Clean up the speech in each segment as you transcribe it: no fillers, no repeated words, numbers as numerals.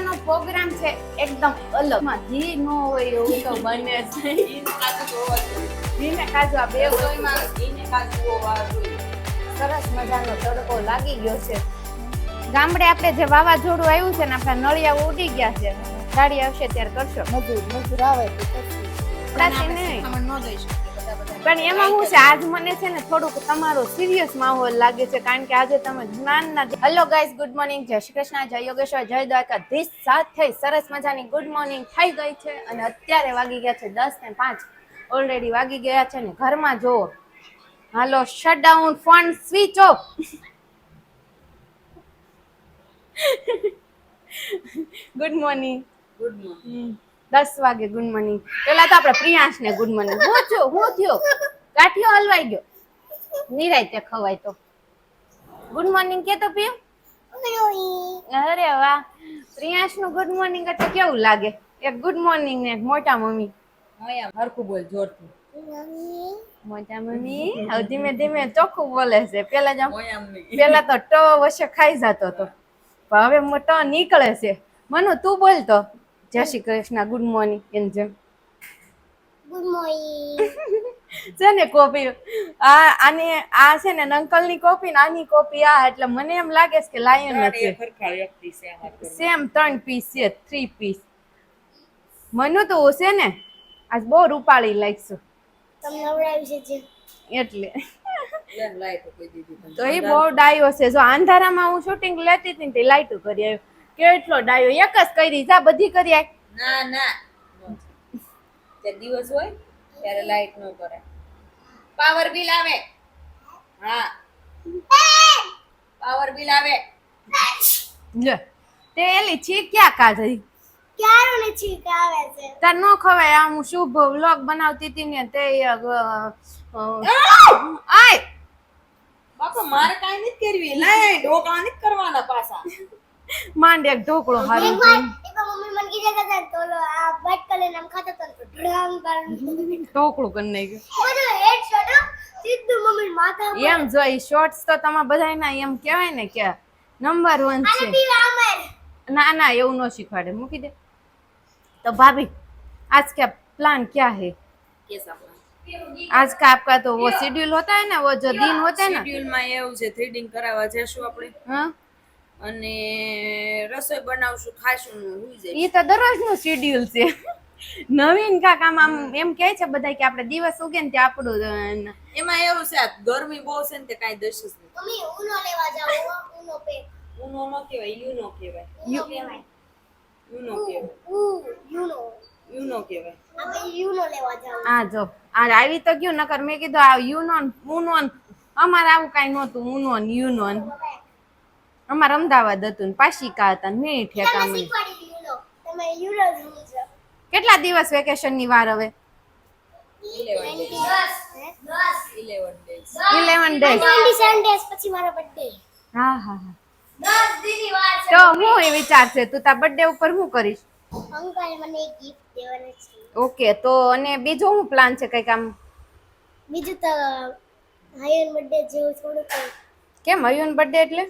આજનો પ્રોગ્રામ છે એકદમ અલગ. માં ઘી ન હોય એવું તો બને છે. ઘી ને કાજુ આ બે સરસ મજાનો તડકો લાગી ગયો છે. ગામડે આપણે જે વાવાઝોડું આવ્યું છે ને આપણા નળિયા ઉડી ગયા છે. ગાડી આવશે ત્યારે કરશો. મજૂર આવે તો પણ એમાં શું છે, આજ મને છે ને થોડુંક તમારો સિરિયસ માહોલ લાગે છે, કારણ કે આજે તમે જ્ઞાનના. હેલો ગાઈઝ, ગુડ મોર્નિંગ, જય શ્રી કૃષ્ણ, જય યોગેશ્વર, જય દ્વારકાધીશ. સાથે સરસ મજાની ગુડ મોર્નિંગ થઈ ગઈ છે અને અત્યારે વાગી ગયા છે 10:05. ઓલરેડી વાગી ગયા છે ને ઘરમાં જોવો. હાલો shut down, phone switch off. Good morning. Good morning. 10 વાગે ગુડ મોર્નિંગ. પેલા તો આપણે પ્રિયાંશ ને ગુડ મોર્નિંગ. હું થયો ગાંઠિયો હલવાઈ ગયો. નિરાયતે ખવાય તો ગુડ મોર્નિંગ કે તો પીયું. અરે વાહ, પ્રિયાંશ નું ગુડ મોર્નિંગ એટલે કેવું લાગે? એક ગુડ મોર્નિંગ ને એક મોટા મમ્મી. હરખું બોલ જોરથી. મોટા મમ્મી હવે ધીમે ધીમે ચોખ્ખું બોલે છે. પેલા તો ટ વચ્ચે ખાઈ જતો હતો, પણ હવે ટ નીકળે છે. મનુ તું બોલ તો જય શ્રી કૃષ્ણ, ગુડ મોર્નિંગ. એમ જેમ ગુડ મોર્નિંગ. છે ને કોપી આની આ છે ને અંકલ ની કોપી ને આની કોપી આ, એટલે મને એમ લાગે છે કે લાયન નથી. સેમ 3 પીસ છે, 3 પીસ. મનુ તો છે ને આજ બહુ રૂપાળી લાગશું તમને નવડાવી છે એટલે. તો એ બહુ ડાયો છે. જો અંધારામાં હું શૂટિંગ લેતી હતી ને તે લાઈટું કરી આવ્યો. કેટલો ડાયો, એક જ કરી જા, બધી કરી આય. ના તે દિવસ હોય ત્યારે લાઈટ નો કરે. પાવર બિલ આવે. હા, પાવર બિલ આવે. લે તે એલી છી ક્યાં કાઢી? ક્યારો ને છીક આવે છે. તાર નો ખવાય. આમ શુભ વ્લોગ બનાવતી હતી ને તે આય બાપા મારે કાઈ નથી કરવી. લાય ઢોકળા નથી કરવાના પાછા. માંડ એક ઢોકળો હારું. એક મમ્મી મને કીધા હતા તો આ બટ કલે નામ ખાતા તો ઢળાંગ કરી ઢોકળું કરી નાખ્યું. બધો હેડશોટ સીધું મમ્મી માથા પર. એમ જોઈ શોર્ટ્સ તો તમારા બધાયના એમ કહેવાય ને કે નંબર 1 છે. અને પીવા અમર. ના એવું नो सिखाड़े, મૂકી દे. तो भाभी आज क्या प्लान क्या है? કેસા પ્લાન? आज का आपका तो वो शेड्यूल होता है ना, वो जो दिन होते हैं ना. શેડ્યુલ માં એવું છે થ્રેડિંગ કરાવવા જશું આપણે हाँ, અને રસોઈ બનાવશું, ખાશું, હોઈ જાય. ये तो दररोज નું શેડ્યુલ છે. નવીન કા કામ આમ એમ કહે છે બધા કે આપણે દિવસ ઉગે ને તે આપણું એમાં એવું છે આ ગરમી બહુ છે ને તે કાઈ દશ જ નથી. મમ્મી ઉનો લેવા જાવ. ઉનો પે ઉનો નો કહેવાય, યુનો કહેવાય. યુનો કહેવાય. યુનો કહેવાય. આપણે યુનો લેવા જાવ. આ જો આ આવી તો ગયું, નકર મેં કીધું આ યુનો ઉનો. અમારે આવું કાઈ નહોતું. ઉનો ને યુનો. અમારે અમદાવાદ હતું ને પાશિકા હતા ને મેં ઠેકા મને. શીખવાડી યુનો. તમે યુનો સમજો. કેટલા દિવસ વેકેશન ની વાર હવે? 11 days. 11 days. 27 days પછી મારો બર્થડે. હા 10 દીની વાર છે. તો હું એ વિચાર છે તું તાર બર્થડે ઉપર શું કરીશ? અંકલ મને એક ગિફ્ટ દેવાનો છે. ઓકે, તો અને બીજો શું પ્લાન છે કઈક આમ? બીજું તો હાયર બર્થડે જેવું થોડું કંઈ. કેમ હયુન બર્થડે એટલે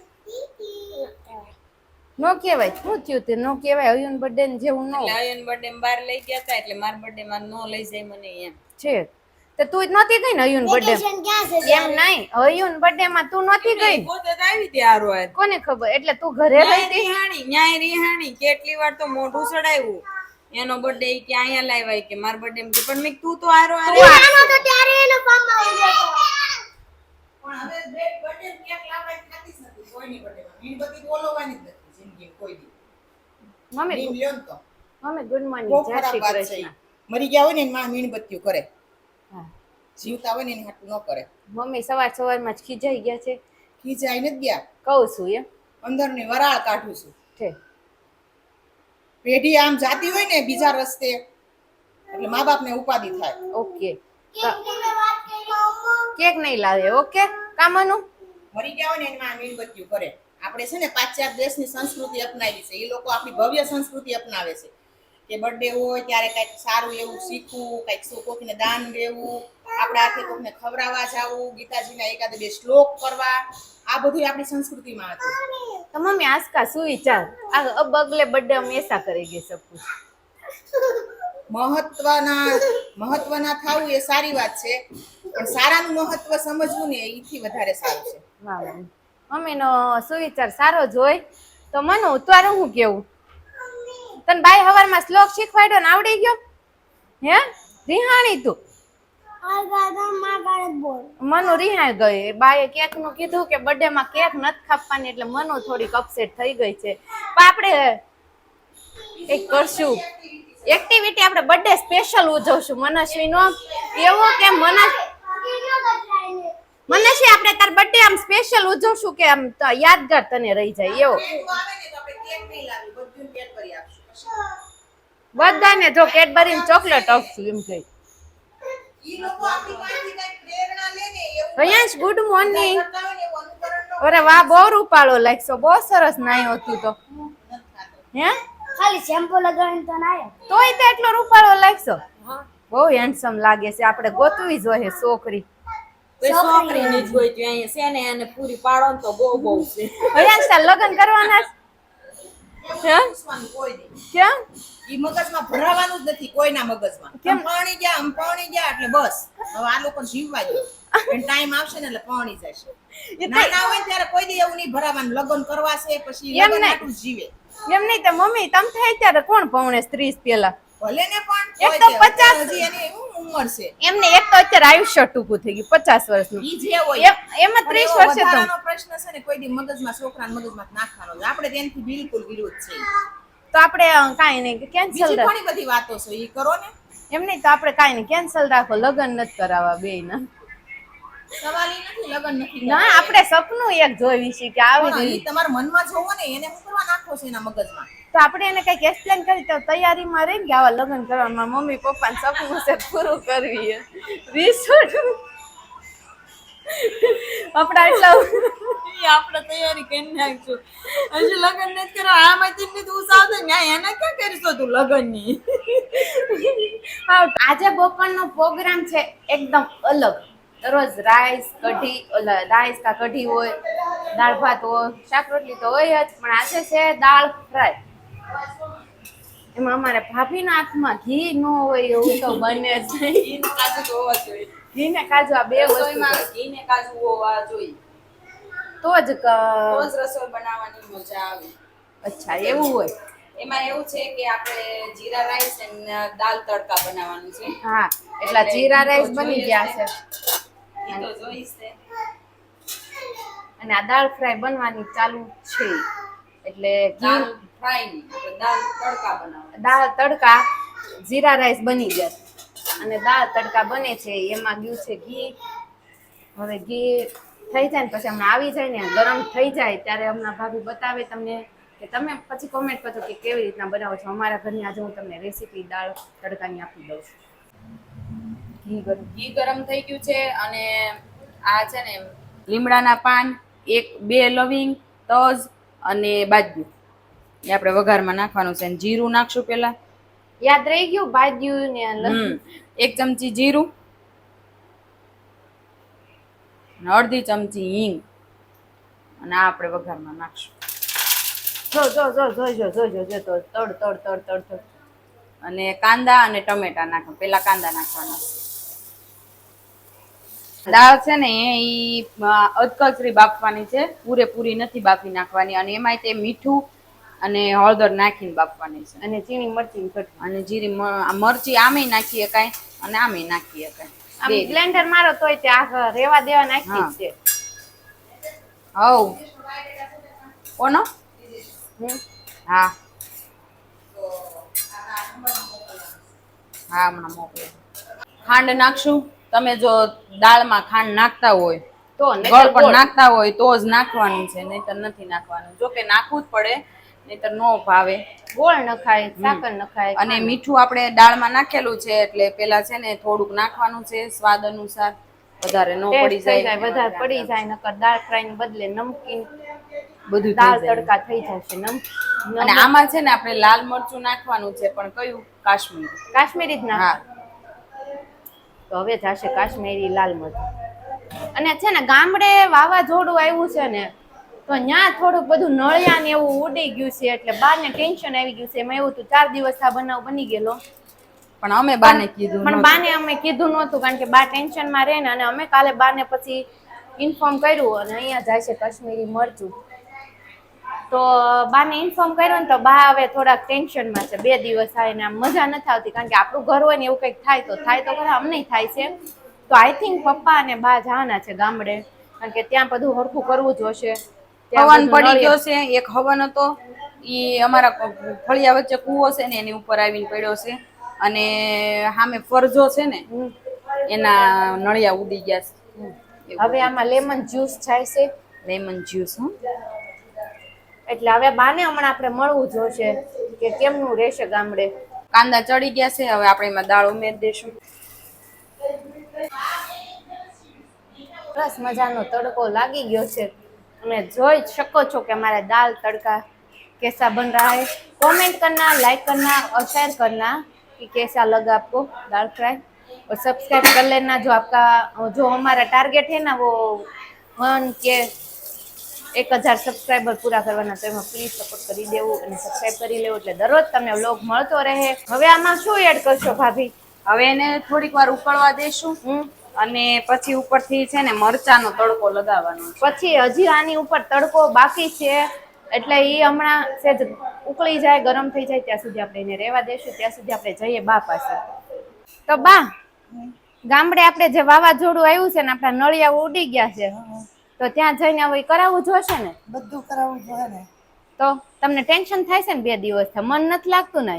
નો કહેવાય? શું થયું તે નો કહેવાય? હયુન બર્થડે જેવું નો લાયન બર્થડે માં બહાર લઈ ગયા હતા એટલે માર બર્થડે માં નો લઈ જાય મને એમ. છે. તો તું જ નહોતી ગઈ ને હયુન બર્થડે? વેકેશન ક્યાં છે? એમ નહીં, હયુન બર્થડે માં તું નહોતી ગઈ. પોતે તો આવી હતી હારો હાર. કોને ખબર? એટલે તું ઘરે રહી હતી. ન્યાય રિહાણી કેટલી વાર તો મોઢું સડાવ્યું. એનો બર્થડે કે અહીંયા લાવ્યા કે માર બર્થડે માં, પણ મેં તું તો હારો હાર આનો તો ત્યારે એનો ફાર્મ આવી ગયો. પણ હવે બર્થડે કેક લાવવા નથી શકતી કોઈની બર્થડે માં. મીણબત્તી બોલવાની જ નથી જિંદગી કોઈ દી. મમ્મી ગુડ મોર્નિંગ, બહુ જય શ્રી ખરાબ વાત છે. કૃષ્ણ. મરી ગયા હોય ને એની માં મીણબત્તીઓ કરે, હા. જીવતા હોય ને એની હાટું ન કરે. મમ્મી સવારમાં જ ખીજાઈ ગયા છે. ખીજાઈ નથી ગયા, કહું છું એમ અંદરની વરાળ કાઢું છું. છે. પેઢી આમ જાતી હોય ને બીજા રસ્તે એટલે મા બાપ ને ઉપાધિ થાય. ઓકે, કેક નહીં લાવે. ઓકે કામનું મરી ગયા હોય ને એની માં મીણબત્તીઓ કરે. આપણે છે ને પાશ્ચાત્ય દેશની સંસ્કૃતિ અપનાવી છે, એ લોકો આપણી ભવ્ય સંસ્કૃતિ અપનાવે છે. કે બર્થડે હોય ત્યારે કંઈક સારું એવું શીખવું, કંઈક કોકને દાન દેવું, આપણા હાથે કોકને ખવડાવવા જાવું, ગીતાજીના એકાદ બે શ્લોક કરવા, આ બધું આપણી સંસ્કૃતિમાં હતું. तो मम्मी आज का શું વિચાર अब अगले बर्थडे हम ऐसा करेंगे सब कुछ મહત્વના થાવું એ સારી વાત છે, પણ સારાનું મહત્વ સમજવું ને એથી વધારે સારું છે. મમ્મી નો સુવિચાર સારો જ હોય. તો મનુ તારું હું કેવું, તને બાઈ હવારમાં શ્લોક શીખવાડ્યો ને આવડી ગયો હે? રિહાણી તું મનુ રિહાઈ ગઈ. બાએ કેક નું કીધું કે બર્થડે માં કેક નથી કાપવાની, એટલે મનુ થોડીક અપસેટ થઈ ગઈ છે. પણ આપણે એક કરશું એક્ટિવિટી, આપણે બર્થડે સ્પેશિયલ ઉજવશું મનસ્વી નો. એવું કે મનસ્વી આપણે તાર બર્થડે આમ સ્પેશિયલ ઉજવશું કે આમ યાદગાર તને રહી જાય એવો. બધાને જો કેડબરી ચોકલેટ આપશું એમ કહી. રયાંશ ગુડ મોર્નિંગ. અરે વાહ, બહુ રૂપાળો લાગશો, બહુ સરસ નાયો હતું તો હે. ખાલી શેમ્પુ લગાવીને તો નાયો તોય તો એટલો રૂપાળો લાગશો. બહુ હેન્ડસમ લાગે છે. આપણે ગોતવી જોઈએ છોકરી. છોકરીની જ હોય ત્યાં અહીંયા છે ને, એને પૂરી પાડો ને તો બહુ છે. રયાંશ તાર લગ્ન કરવાના છે? કેમ? ઈ મગજમાં ભરાવાનું જ નથી કોઈના મગજમાં. કેમ પાણી ગયા એટલે બસ હવે આ લોકો જીવવા દો. ટાઈમ આવશે ને એટલે પાણી જશે. નાના હોય ત્યારે કોઈ દી એવું નહીં ભરાવાનું. લગ્ન કરવા છે પછી લગ્ન આટલું જીવે. એમ નહીં તો મમ્મી તમ થાય ત્યારે કોણ પૌણે 30 પેલા ભલે ને પણ એક તો 50 હજી એની ઉંમર છે. એમને એક તો અત્યારે આયુષ્ય ટૂંકું થઈ ગયું 50 વર્ષનું. ઈ જે હોય એમાં 30 વર્ષે તો વધારાનો પ્રશ્ન છે ને કોઈ દી મગજમાં છોકરાના મગજમાં નાખવાનો છે. આપણે તેનાથી બિલકુલ વિરોધ છે. તો આપણે કાંઈ નહીં કેન્સલ બીજી રાખો. ઘણી બધી વાતો છે ઈ કરો ને. એમ નહીં તો આપણે કાંઈ નહીં કેન્સલ રાખો. લગ્ન નથી કરાવવા બેયના. સવાલ ઈ નથી લગ્ન નથી. ના, આપણે સપનું એક જોઈ છે કે આવી ઈ રીતે. તમારા મનમાં જોવો ને એને શું કરવા નાખો છે એના મગજમાં. તો આપણે એને કઈક એક્સપ્લેન કરી તો તૈયારીમાં રહી કે આવા લગ્ન કરવામાં મમ્મી પપ્પાને સપનું છે પૂરું કરવી છે. રિસોર્ટ આપણા એટલા આપણે તૈયારી કરી નાખશું. હજી લગ્ન નથી કરવા આમાંથી ને તું સાથે ને એને ક્યાં કરીશું તું લગ્ન ની. હા, આજે બપોરનો પ્રોગ્રામ છે એકદમ અલગ. દરરોજ રાઈસ કઢી, રાઈસ કા કઢી હોય, દાળ ભાત હોય, શાક રોટલી તો હોય જ, પણ આજે છે દાળ ફ્રાય. એમાં અમારે ભાભીના હાથમાં ઘી ન હોય એવું તો બને છે. ઘી ને કાજુ તો હોવા જોઈએ. ઘી ને કાજુ આ બે વસ્તુ રસોઈમાં ઘી ને કાજુ હોવા જોઈએ. તો જ તો જ રસોઈ બનાવવાની મજા આવે. અચ્છા એવું હોય. એમાં એવું છે કે આપણે જીરા રાઈસ અને દાલ તડકા બનાવવાનું છે. હા, એટલા જીરા રાઈસ બની ગયા છે ઈ તો જોઈશ છે. અને આ દાળ ફ્રાય બનવાની ચાલુ છે. એટલે ઘી દાલ ફ્રાય ની આપણે દાલ તડકા બનાવવાના. દાળ તડકા, જીરા રાઈસ બની ગયા અને દાળ તડકા બને છે. એમાં ગયું છે ઘી. હવે ઘી થઈ જાય ને પછી હમણાં આવી જાય ને ગરમ થઈ જાય ત્યારે હમણાં ભાભી બતાવે તમને કે તમે પછી કોમેન્ટ કરજો કે કેવી રીતના બનાવો છો. અમારા ઘરની આજે હું તમને રેસીપી દાળ તડકાની આપી દઉં છું. ઘી ગરમ થઈ ગયું છે અને આ છે ને લીમડાના પાન, 2 લવિંગ, તજ અને બાજુ એ આપણે વઘારમાં નાખવાનું છે. જીરું નાખશું પેલા. યાદ રહી ગયું બાજ્યું ને 1 ચમચી જીરું, અડધી ચમચી હિંગ અને આ આપણે વઘારમાં નાખશું. જો તડ અને કાંદા અને ટમેટા નાખવા. પેલા કાંદા નાખવાના. દાળ છે ને એ અધકચરી બાફવાની છે, પૂરેપૂરી નથી બાફી નાખવાની. અને એમાંય તે મીઠું અને હળદર નાખીને બાફવાની છે. અને ચીણી મરચી કટકી અને જીરી મરચી આમેય નાખી શકાય અને આમેય નાખી શકાય. આમ બ્લેન્ડર મારો તોય તે આ રેવા દેવા નાખી જ છે. હવ કોનો? હા હા, હમણાં મોકલો. ખાંડ નાખશું. તમે જો દાળમાં ખાંડ નાખતા હોય તો ગળ પણ નાખતા હોય તો જ નાખવાનું છે, નહીતર નથી નાખવાનું. જો કે નાખવું જ પડે, નહીતર નો ભાવે. ગોળ નખાય, સાકર નખાય. અને મીઠું આપણે દાળમાં નાખેલું છે એટલે પેલા છે ને થોડુંક નાખવાનું છે સ્વાદ અનુસાર. વધારે નો પડી જાય. વધારે પડી જાય નકર દાળ ફ્રાય ને બદલે નમકીન બધું દાળ થઈ જાય. તડકા થઈ જશે અને આમાં છે ને આપણે લાલ મરચું નાખવાનું છે, પણ કયું? કાશ્મીરી. કાશ્મીરી જ નાખ. હા. તો હવે જશે કાશ્મીરી લાલ મરચ. અને છે ને ગામડે વાવાઝોડું આવ્યું છે ને, તો ત્યાં થોડુંક બધું નળિયા ને એવું ઉડી ગયું છે, એટલે બારને ટેન્શન આવી ગયું છે. એમાં એવું હતું 4 દિવસ આ બનાવ બની ગયેલો, પણ અમે બાને કીધું પણ નહોતું. બાને અમે કીધું નહોતું, કારણ કે બા ટેન્શનમાં રહે ને. અને અમે કાલે બાને પછી ઇન્ફોર્મ કર્યું, અને અહીંયા જાય છે કાશ્મીરી મરચું. તો બાને ઇન્ફોર્મ કર્યો ને, તો બા હવે થોડાક ટેન્શનમાં છે. 2 દિવસ થાય ને આમ મજા નથી આવતી, કારણ કે આપણું ઘર હોય ને એવું કંઈક થાય તો ખરા, અમને થાય છે. તો આઈ થિંક પપ્પા અને બા જવાના છે ગામડે, કારણ કે ત્યાં બધું હરખું કરવું જોશે. હવન પડી ગયો છે. એક હવન હતો, ઈ અમારા ફળિયા વચ્ચે કૂવો છે ને, એની ઉપર આવીને પડ્યો છે. અને સામે ફરજો છે ને, એના નળિયા ઉડી ગયા છે. હવે આમાં લેમન જ્યુસ થાય છે, લેમન જ્યુસ. એટલે હવે બાને હમણાં આપણે મળવું જોશે કે કેમનું રહેશે ગામડે. કાંદા ચડી ગયા છે, હવે આપણે એમાં દાળ ઉમેરી દઈશું. સરસ મજાનો તડકો લાગી ગયો છે. તમે જોઈ શકો છો કે हमारा दाल तड़का कैसा बन रहा है. कमेंट करना, लाइक करना और शेयर करना कि कैसा लगा आपको दाल फ्राई, और सब्सक्राइब कर लेना. जो हमारा टारगेट है ना वो 1K 1000 સબસ્ક્રાઈબર પૂરા કરવાના, તો એમાં પ્લીઝ સપોર્ટ કરી દેવું અને સબસ્ક્રાઇબ કરી લેવું, એટલે દરરોજ તમને વ્લોગ મળતો રહે. હવે આમાં શું એડ કરશો ભાભી? હવે એને થોડીક વાર ઉકળવા દેશું, અને પછી ઉપરથી છે ને મરચાનો તડકો લગાવવાનો છે. પછી હજી આની ઉપર તડકો બાકી છે, એટલે એ હમણાં સેજ ઉકળી જાય, ગરમ થઈ જાય ત્યાં સુધી આપણે એને રહેવા દેશું. ત્યાં સુધી આપણે જઈએ બા પાસે. તો બા, ગામડે આપણે જે વાવાઝોડું આવ્યું છે ને, આપણા નળિયા ઉડી ગયા છે, તો ત્યાં જઈને હવે કરાવવું જોશે ને? બધું કરાવવું જોઈએ ને. તો તમને ટેન્શન થાય છે ને 2 દિવસથી, મન નથી લાગતું ને?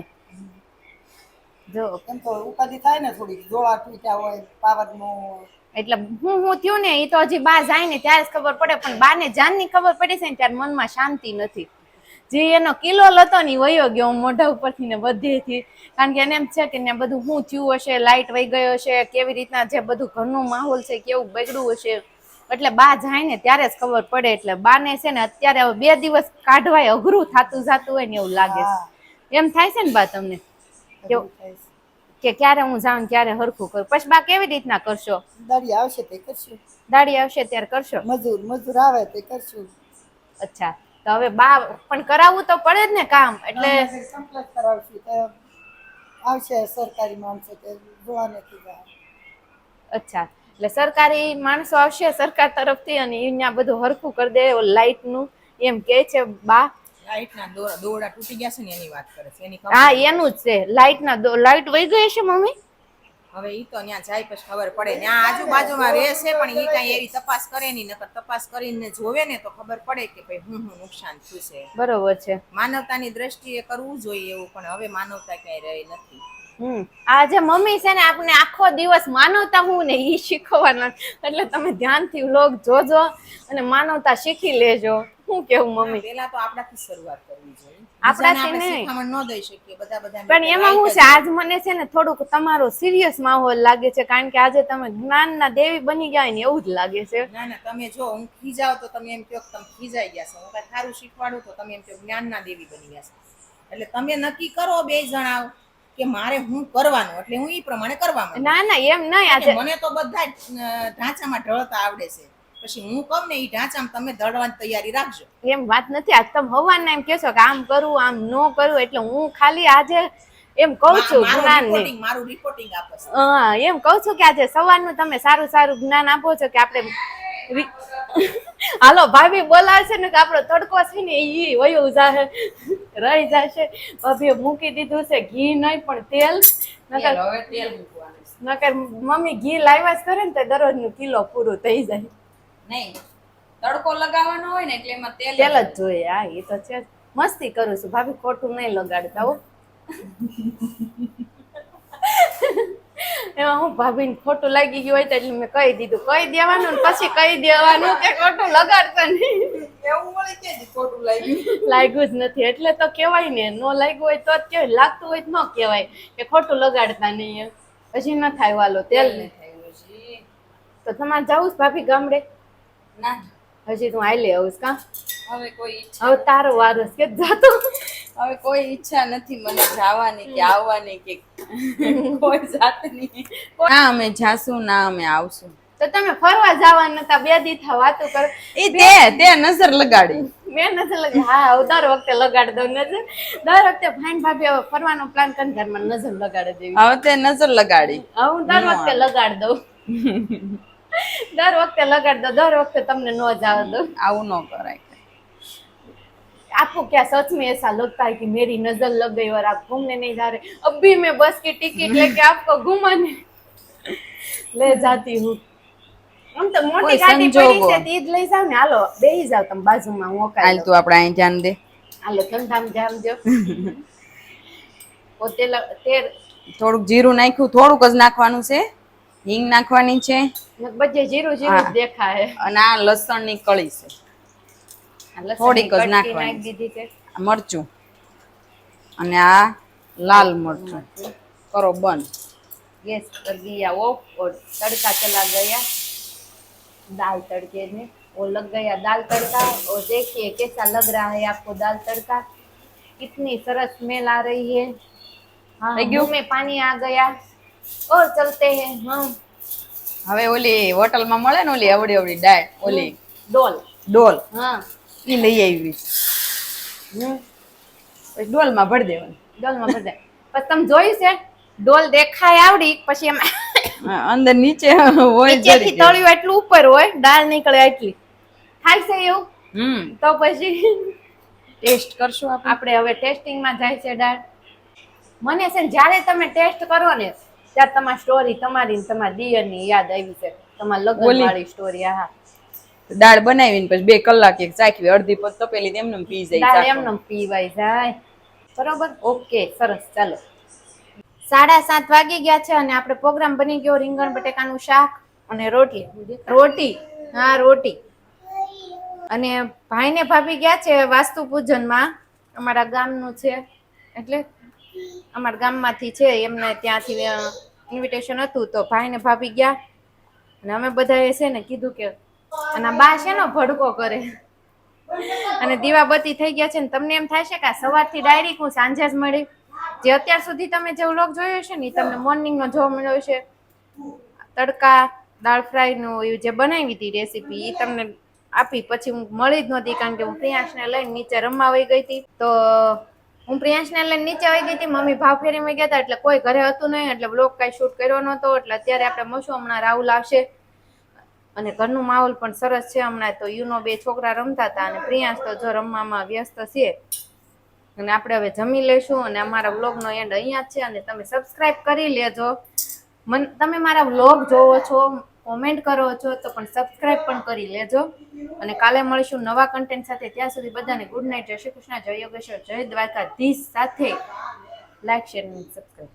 જો એમ તો ઉપાધિ થાય ને થોડીક, જોડા તૂટ્યા હોય, પાવર નો હોય. એટલે હું થયું ને એ તો હજી બા જાય ને ત્યારે જ ખબર પડે, પણ બાને જાનની ખબર પડી છે ને ત્યારે મનમાં શાંતિ નથી. જે એનો કિલો લતો ને વયો ગયો મોઢા ઉપરથી ને બધેથી, કારણ કે એને એમ છે કે બધું શું થયું હશે, લાઇટ વહી ગયો હશે, કેવી રીતના જે બધું ઘરનું માહોલ છે કેવું બગડ્યું હશે. એટલે બા જાય ને ત્યારે જ ખબર પડે. એટલે બાને છે ને અત્યારે હવે 2 દિવસ કાઢવાય અઘરું થતું જતું હોય ને એવું લાગે છે. એમ થાય છે ને બા તમને કે ક્યારે હું જાઉં ક્યારે હરખું કરું? પછી બા કેવી રીતના કરશો? દાડી આવશે તે કરશું, દાડી આવશે ત્યારે કરશો. મજૂર આવે તે કરશું. અચ્છા, તો હવે બા પણ કરાવવું તો પડે જ ને કામ, એટલે કમ્પ્લીટ કરાવશું તો આવશે સરકારી માણસો તે જોવા નથી જાય. અચ્છા, એટલે સરકારી માણસો આવશે સરકાર તરફથી, અને અહીંયા બધું હરખું કરી દે લાઇટ નું, એમ કે છે બા. લાઈટના દોરડા તૂટી ગયા છે ને એની વાત કરે છે. એની હા એનું જ છે. લાઇટ વહી ગઈ છે મમ્મી. હવે ઈ તો ત્યાં જાય પછી ખબર પડે. ત્યાં આજુબાજુમાં રહેશે પણ ઈ કાંઈ એવી તપાસ કરે નહીં, નકર તપાસ કરીને જોવે ને તો ખબર પડે કે ભાઈ હું નુકસાન થયું છે. બરોબર છે. માનવતાની દ્રષ્ટિએ કરવું જોઈએ એવું, પણ હવે માનવતા ક્યાંય રહી નથી. આ જે મમ્મી છે ને આપણે આખો દિવસ માનવતા હું ને ઈ શીખવાના, એટલે તમે ધ્યાનથી વ્લોગ જોજો અને માનવતા શીખી લેજો. શું કેવું મમ્મી? પેલા તો આપણાથી શરૂઆત કરવી જોઈએ. આપણાથી આપણે નહીં, શીખામણ ન દઈ શકીએ બધાને. પણ એમાં શું છે, આજ મને છે ને થોડુંક તમારો સિરિયસ માહોલ લાગે છે, કારણ કે આજે તમે જ્ઞાનના દેવી બની ગયા ને એવું જ લાગે છે. ના ના, તમે જો હું ખીજાવ તો તમે એમ કહો કે તમે ખીજાઈ ગયા છો, હું કઈ સારું શીખવાડું તો તમે એમ કહો જ્ઞાનના દેવી બની ગયા છો. એટલે તમે નક્કી કરો 2 જણાવ કે મારે હું કરવાનું, એટલે હું ઈ પ્રમાણે કરવા માંગુ. ના ના એમ નહીં, આજે મને તો બધા ઢાંચામાં ઢળતા આવડે છે, પછી હું કહું ને ઈ ઢાંચામાં તમે દળવાની તૈયારી રાખજો. એમ વાત નથી. આજ તમે હવારના એમ કહેશો કે આમ કરું આમ ન કરું, એટલે હું ખાલી આજે એમ કહું છું જ્ઞાન, મારું રિપોર્ટિંગ આપો છો. હા એમ કહું છું કે આજે સવારનું તમે સારું સારું જ્ઞાન આપો છો કે આપણે હાલો ભાભી બોલાવશે ને કે આપણો તડકો છે ને ઈ વયું જાહે રહી જશે. ભાભીએ મૂકી દીધું છે ઘી નહીં પણ તેલ. હવે તેલ મૂકવાનું નકર મમ્મી ઘી લાવ્યા જ કરે ને તો દરરોજનું કિલો પૂરું થઈ જાય. નહીં, તડકો લગાવવાનો હોય ને એટલે એમાં તેલ તેલ જ જોઈએ. હા એ તો છે. મસ્તી કરું છું ભાભી, ખોટું નહીં લગાડતા હો. એમાં હું ભાભીને ખોટું લાગી ગયું હોય તો એટલે મેં કહી દીધું, કહી દેવાનું ને પછી કહી દેવાનું કે ખોટું લગાડતા નહીં. એવું મળી કે ખોટું લાગ્યું, લાગ્યું જ નથી એટલે તો કહેવાય ને, ન લાગ્યું હોય તો જ કહેવાય, લાગતું હોય તો ન કહેવાય કે ખોટું લગાડતા નહીં. પછી ન થાય વાલો તેલ ને. તો તમારે જવું જ ભાભી ગામડે? ના હજી તું આઈ લે આવું કા હવે કોઈ ઈચ્છા હવે તારો વારો છે કે જાતો હવે કોઈ ઈચ્છા નથી મને જવાની કે આવવાની કે કોઈ જાતની ના અમે જાશું ના અમે આવશું તો તમે ફરવા જવા નતા 2 દી થા વાતો કરો ઈ તે નજર લગાડી મેં નજર લગાડી હા હું દર વખતે લગાડી દઉં નજર દર વખતે ભાઈ ભાભી હવે ફરવાનો પ્લાન કરીને ઘરમાં નજર લગાડી દેવી હવે તે નજર લગાડી હવે હું દર વખતે લગાડી દઉં દર વખતે લગાડી દઉં દર વખતે તમને ન જવા દઉં આવું ન કરાય आपको क्या सच में ऐसा लगता है कि मेरी नजर लग गई और आप घूमने नहीं जा रहे अभी मैं बस की टिकट लेके आपको घुमाने ले जाती हूँ हम तो मोटी કોઈ गाड़ी पड़ी સંજોગો. છે તીજ લઈ જાવ ને હાલો બેહી જાવ તમે બાજુમાં હું ઓકાઈ હાલ દઉં. તું આપણે અહીં ધ્યાન દે હાલો ધંધામ જામ જો પોતે તેર થોડુંક જીરું નાખ્યું થોડુંક જ નાખવાનું છે હિંગ નાખવાની છે બધે જીરું જીરું હા. જ દેખાય અને આ લસણની કળી છે આ લસણની થોડીક જ કટકી નાખવાની. નાખી દીધી છે આ મરચું અને આ લાલ મરચું કરો બંધ गैस कर दिया ऑफ और तड़का चला गया दाल तड़के में वो लग गया दाल तड़का और देखिए कैसा लग रहा है आपको दाल तड़का कितनी सरस स्मेल आ रही है हाँ થઈ ગયું? मुंह में पानी आ गया और चलते हैं हम હવે ઓલી હોટલમાં મળે ને ઓલી અવડી અવડી દાળ ઓલી डोल ડોલ हाँ ઈ લઈ આવી પછી ડોલમાં ભરી દેવાનું ડોલ માં બધા પછી તમે જોયું છે ડોલ દેખાય આવડી પછી એમ હા, અંદર નીચે હોય નીચેથી જરી તળિયું એટલું ઉપર હોય દાળ નીકળે એટલી થાય છે એવું તો પછી ટેસ્ટ કરશું આપણે આપણે હવે ટેસ્ટિંગ માં જાય છે દાળ મને છે ને જ્યારે તમે ટેસ્ટ કરો ને ત્યારે તમારી સ્ટોરી તમારી ને તમારા દિયરની યાદ આવી છે તમારા લગ્ન ઓલી? વાળી સ્ટોરી હા દાળ બનાવીને પછી 2 કલાક એક ચાખવી અડધી પત તપેલી તો એમને પી જાય દાળ ચાખો. એમને પીવાય જાય બરોબર ઓકે સરસ ચાલો 7:30 વાગી ગયા છે અને આપણે પ્રોગ્રામ બની ગયો રીંગણ બટેકાનું શાક અને રોટી હા રોટી અને ભાઈ ને ભાભી ગયા છે વાસ્તુ પૂજનમાં અમારા ગામનું છે એટલે અમારા ગામમાંથી છે એમને ત્યાંથી ઇન્વિટેશન હતું તો ભાઈ ને ભાભી ગયા અને અમે બધાએ છે ને કીધું કે અને આ બા છે ને ભડકો કરે અને દીવાબત્તી થઈ ગયા છે ને તમને એમ થાય છે કે આ સવારથી ડાયરેક્ટ હું સાંજે જ મળી જે અત્યાર સુધી તમે જે વ્લોગ જોયો છે ને ઈ તમને મોર્નિંગ નો જોવા મળ્યો છે તડકા દાળ ફ્રાય નું એ જે બનાવી હતી રેસીપી એ તમને આપી પછી હું મળી જ નહોતી કારણ કે હું પ્રિયાંશને લઈને નીચે રમવા વહી ગઈ હતી તો હું પ્રિયાંશને લઈને નીચે વહી ગઈ હતી મમ્મી ભાવ ફેરીમાં ગયા હતા એટલે કોઈ ઘરે હતું નહીં એટલે વ્લોગ કાંઈ શૂટ કર્યો નહોતો એટલે અત્યારે આપણે મળશું હમણાં રાહુલ આવશે અને ઘરનું માહોલ પણ સરસ છે હમણાં તો યુનો 2 છોકરા રમતા હતા અને પ્રિયાંશ તો જો રમવામાં વ્યસ્ત છે અને આપણે હવે જમી લેશું અને અમારા વ્લોગનો એન્ડ અહીંયા જ છે અને તમે સબસ્ક્રાઇબ કરી લેજો તમે મારા વ્લોગ જોવો છો કોમેન્ટ કરો છો તો પણ સબસ્ક્રાઇબ પણ કરી લેજો અને કાલે મળીશું નવા કન્ટેન્ટ સાથે ત્યાં સુધી બધાને ગુડ નાઇટ જય શ્રી કૃષ્ણ જય યોગેશ્વર જય દ્વારકાધીશ સાથે લાઈક શેર અને સબસ્ક્રાઇબ